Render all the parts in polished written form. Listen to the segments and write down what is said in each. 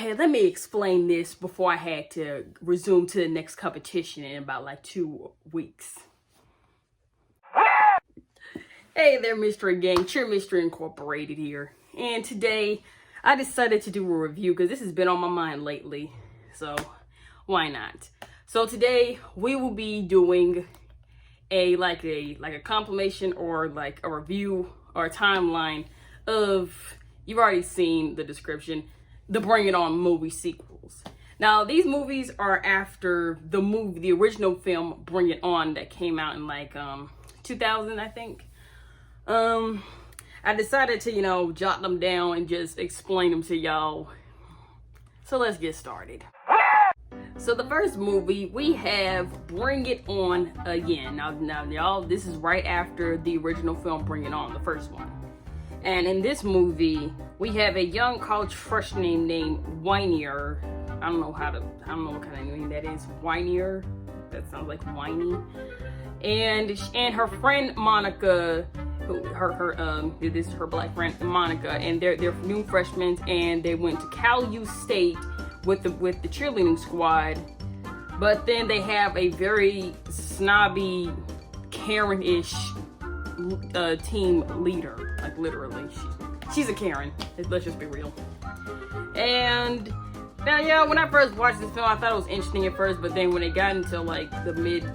Okay, let me explain this before I had to resume to the next competition in about like 2 weeks. Hey there, Mystery Gang, Cheer Mystery Incorporated here. And today, I decided to do a review because this has been on my mind lately. So, why not? So today, we will be doing a compilation or like a review or a timeline of, you've already seen the description, the Bring It On movie sequels. Now, these movies are after the original film Bring It On that came out in like 2000, I think. I decided to, jot them down and just explain them to y'all. So let's get started. So the first movie, we have Bring It On Again. Now y'all, this is right after the original film Bring It On, the first one. And in this movie, we have a young college freshman named Whinier. I don't know what kind of name that is. Whinier. That sounds like whiny. And her friend Monica, this is her black friend Monica, and they're new freshmen, and they went to Cal U State with the cheerleading squad. But then they have a very snobby, Karen-ish team leader, like literally. She's a Karen. Let's just be real. And now, yeah, when I first watched this film, I thought it was interesting at first, but then when it got into like the mid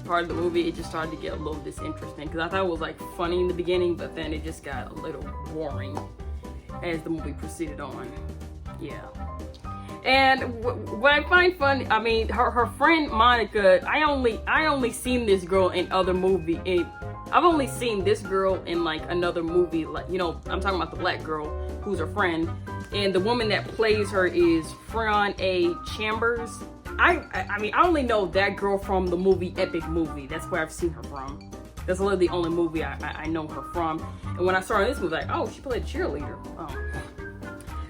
part of the movie, it just started to get a little disinteresting because I thought it was like funny in the beginning, but then it just got a little boring as the movie proceeded on. Yeah. And what I find fun, I mean, her friend Monica, I only seen this girl in other movies. I've only seen this girl in like another movie, like, I'm talking about the black girl who's her friend, and the woman that plays her is Fionn A. Chambers. I mean, I only know that girl from the movie Epic Movie. That's where I've seen her from. That's literally the only movie I know her from. And when I saw her in this movie, like, oh, she played a cheerleader. Oh.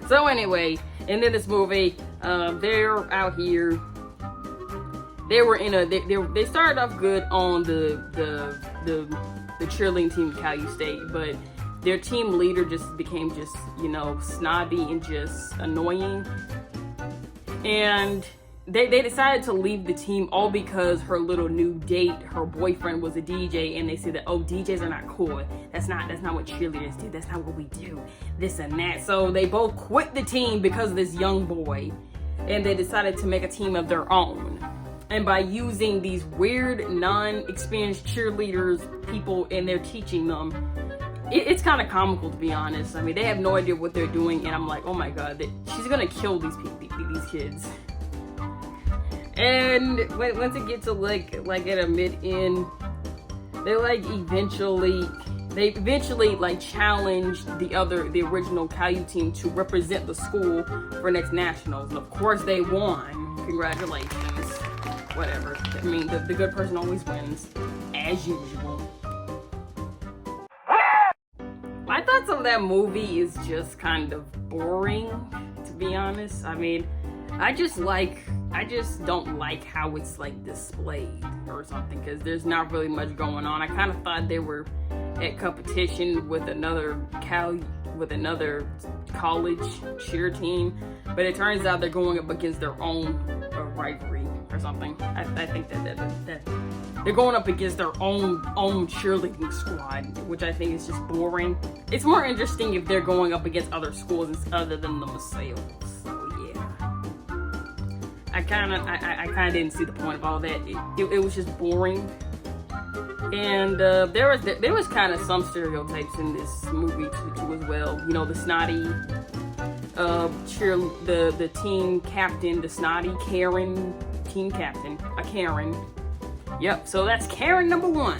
So anyway, and then this movie, they're out here. They were in they started off good on the cheerleading team at Cal U State, but their team leader just became snobby and just annoying. And they decided to leave the team all because her little new date, her boyfriend, was a DJ, and they said that, oh, DJs are not cool. That's not what cheerleaders do. That's not what we do. This and that. So they both quit the team because of this young boy, and they decided to make a team of their own. And by using these weird, non-experienced cheerleaders, people, and they're teaching them, it's kind of comical, to be honest. I mean, they have no idea what they're doing, and I'm like, oh my god, she's gonna kill these kids. And once it gets to like at a mid-end, they eventually like challenged the original Cal U team to represent the school for next nationals, and of course they won. Congratulations. Whatever. I mean, the good person always wins, as usual. My thoughts on that movie is just kind of boring, to be honest. I mean, I just don't like how it's like displayed or something, because there's not really much going on. I kind of thought they were at competition with another college cheer team, but it turns out they're going up against their own rivalry or something. I think that they're going up against their own cheerleading squad, which I think is just boring. It's more interesting if they're going up against other schools other than themselves. So yeah, I kind of didn't see the point of all that. It was just boring. And there was kind of some stereotypes in this movie too as well. The snotty the team captain, the snotty Karen team captain, a Karen. Yep, so that's Karen number 1.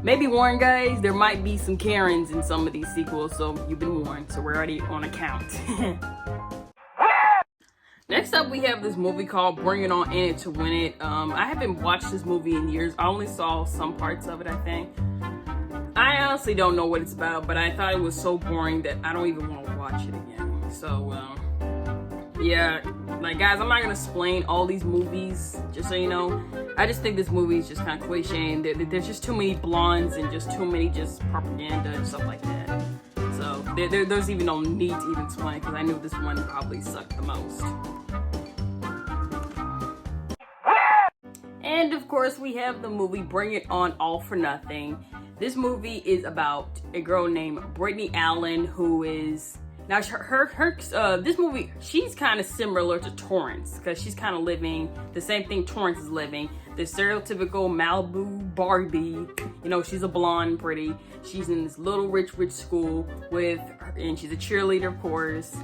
Maybe warned, guys, there might be some Karens in some of these sequels, so you've been warned, so we're already on account. Next up, we have this movie called Bring It On, In It to Win It. I haven't watched this movie in years. I only saw some parts of it, I think. I honestly don't know what it's about, but I thought it was so boring that I don't even want to watch it again. So, yeah, like, guys, I'm not gonna explain all these movies, just so you know. I just think this movie is just kind of cliche, and there's just too many blondes and just too many just propaganda and stuff like that. So, There's even no need to even explain it because I knew this one probably sucked the most. And of course, we have the movie Bring It On All for Nothing. This movie is about a girl named Brittany Allen who is now this movie, she's kind of similar to Torrance because she's kind of living the same thing Torrance is living. The stereotypical Malibu Barbie, you know, she's a blonde, pretty. She's in this little rich school and she's a cheerleader, of course.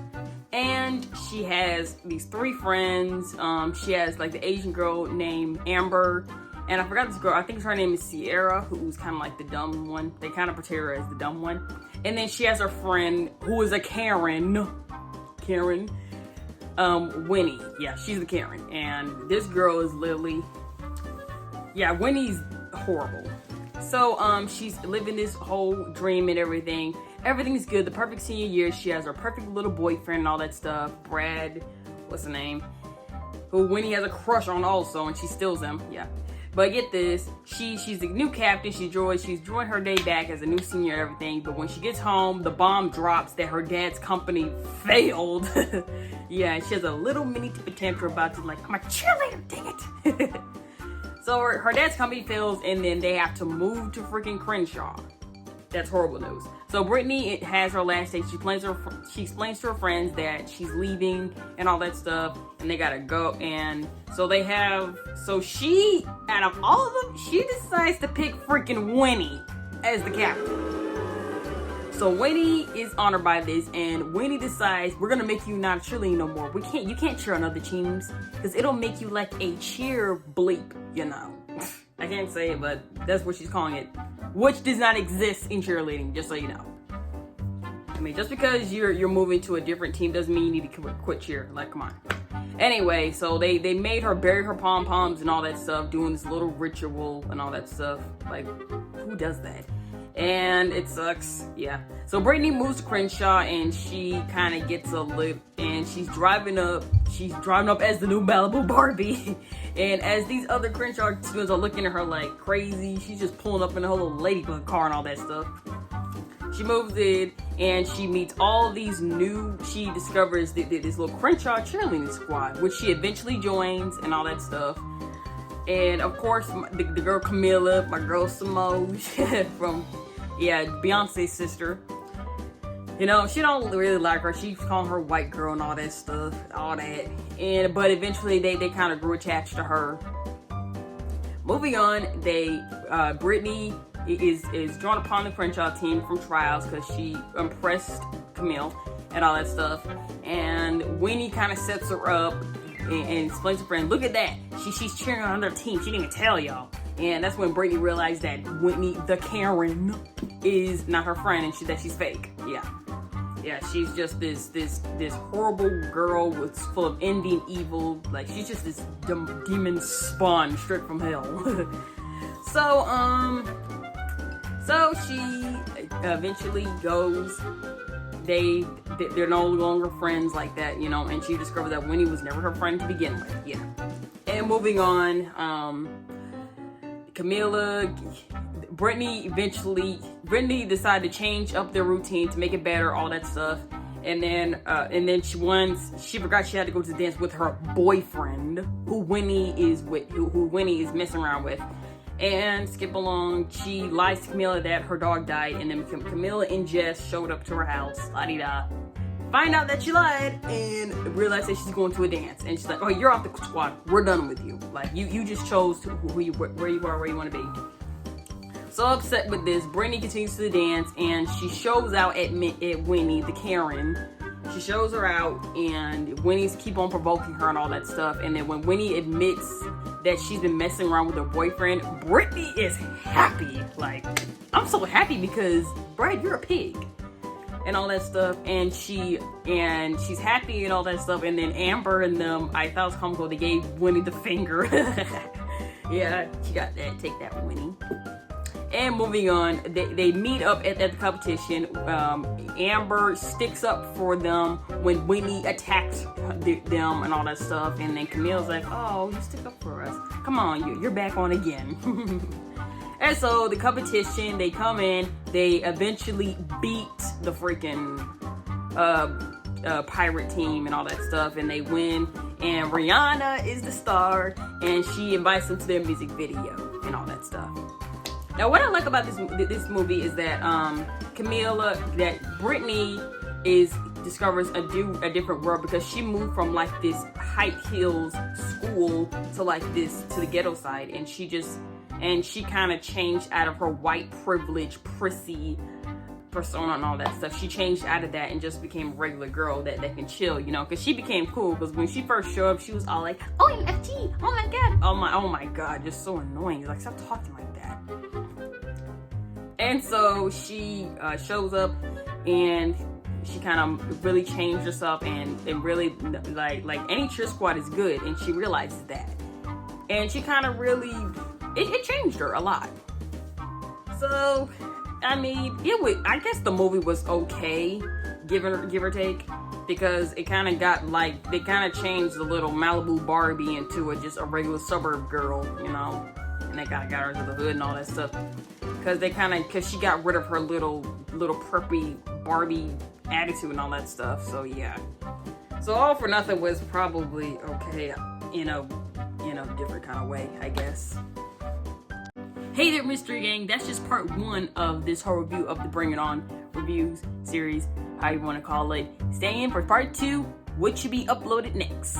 And she has these 3 friends. She has like the Asian girl named Amber. And I forgot this girl, I think her name is Sierra, who's kind of like the dumb one. They kind of portray her as the dumb one. And then she has her friend who is a Karen, Winnie. Yeah, she's the Karen. And this girl is literally, yeah, Winnie's horrible. So, she's living this whole dream and everything. Everything's good. The perfect senior year. She has her perfect little boyfriend and all that stuff. Brad, what's the name? Who Winnie has a crush on also, and she steals him. Yeah. But get this, she's the new captain. She's enjoying her day back as a new senior and everything. But when she gets home, the bomb drops that her dad's company failed. Yeah, she has a little mini tantrum about to like, I'm a cheerleader, dang it. So her dad's company fails, and then they have to move to freaking Crenshaw. That's horrible news. So Brittany has her last day. She explains to her friends that she's leaving and all that stuff, and they gotta go. And so she, out of all of them, she decides to pick freaking Winnie as the captain. So Winnie is honored by this, and Winnie decides, we're gonna make you not a cheerleader no more. You can't cheer on other teams because it'll make you like a cheer bleep, you know. I can't say it, but that's what she's calling it, which does not exist in cheerleading, just so you know. I mean, just because you're moving to a different team doesn't mean you need to quit cheer. Like, come on. Anyway, so they made her bury her pom-poms and all that stuff, doing this little ritual and all that stuff. Like, who does that? And it sucks. Yeah. So Brittany moves to Crenshaw, and she kind of gets a lift, and she's driving up as the new Malibu Barbie. And as these other Crenshaw students are looking at her like crazy, she's just pulling up in a whole little ladybug car and all that stuff. She moves in, and she meets all these she discovers this little Crenshaw cheerleading squad, which she eventually joins and all that stuff. And of course, the girl Camilla, my girl Simone from, Beyonce's sister. You know, she don't really like her. She's calling her white girl and all that stuff, but eventually they kind of grew attached to her. Moving on, Brittany is drawn upon the Crenshaw team from trials because she impressed Camille and all that stuff. And Winnie kind of sets her up and explains to her friend, look at that, she's cheering on their team. She didn't even tell y'all. And that's when Brittany realized that Whitney, the Karen, is not her friend, and that she's fake. Yeah, she's just this horrible girl full of envy and evil. Like, she's just this demon spawn straight from hell. So she eventually goes. They're no longer friends like that, you know. And she discovered that Winnie was never her friend to begin with. Yeah. And moving on, Brittany decided to change up their routine to make it better, all that stuff. And then she forgot she had to go to the dance with her boyfriend, who Winnie is messing around with. And skip along, she lies to Camilla that her dog died, and then Camilla and Jess showed up to her house, la-di-da. Find out that she lied and realize that she's going to a dance. And she's like, oh, you're off the squad. We're done with you. Like, you just chose where you are, where you want to be. So upset with this, Brittany continues to the dance, and she shows out at Winnie, the Karen. She shows her out, and Winnie's keep on provoking her and all that stuff. And then when Winnie admits that she's been messing around with her boyfriend, Brittany is happy. Like, I'm so happy because, Brad, you're a pig. And all that stuff, and she's happy and all that stuff. And then Amber and them, I thought it was comical, they gave Winnie the finger. Yeah, she got that. Take that, Winnie. And moving on, they meet up at the competition. Amber sticks up for them when Winnie attacks them and all that stuff. And then Camille's like, oh, you stick up for us. Come on, you're back on again. And so the competition, they come in, they eventually beat the freaking pirate team and all that stuff, and they win, and Rihanna is the star, and she invites them to their music video and all that stuff. Now, what I like about this movie is that Britney discovers a different world, because she moved from like this high heels school to the ghetto side, and she kind of changed out of her white privilege prissy persona and all that stuff. She changed out of that and just became a regular girl that can chill, you know, because she became cool. Because when she first showed up, she was all like, OMFG, oh my god, oh my god, just so annoying. Like, stop talking like that. And so she shows up, and she kind of really changed herself, and really like any cheer squad is good, and she realizes that, and she kind of really it changed her a lot. So I mean, I guess the movie was okay, give or take, because it kind of got like, they kind of changed the little Malibu Barbie into just a regular suburb girl, you know, and they kind of got her to the hood and all that stuff, because she got rid of her little preppy Barbie attitude and all that stuff. So yeah, so All for Nothing was probably okay in a different kind of way, I guess. Hey there, Mystery Gang. That's just part 1 of this whole review of the Bring It On reviews series, how you want to call it. Stay in for part 2, which should be uploaded next.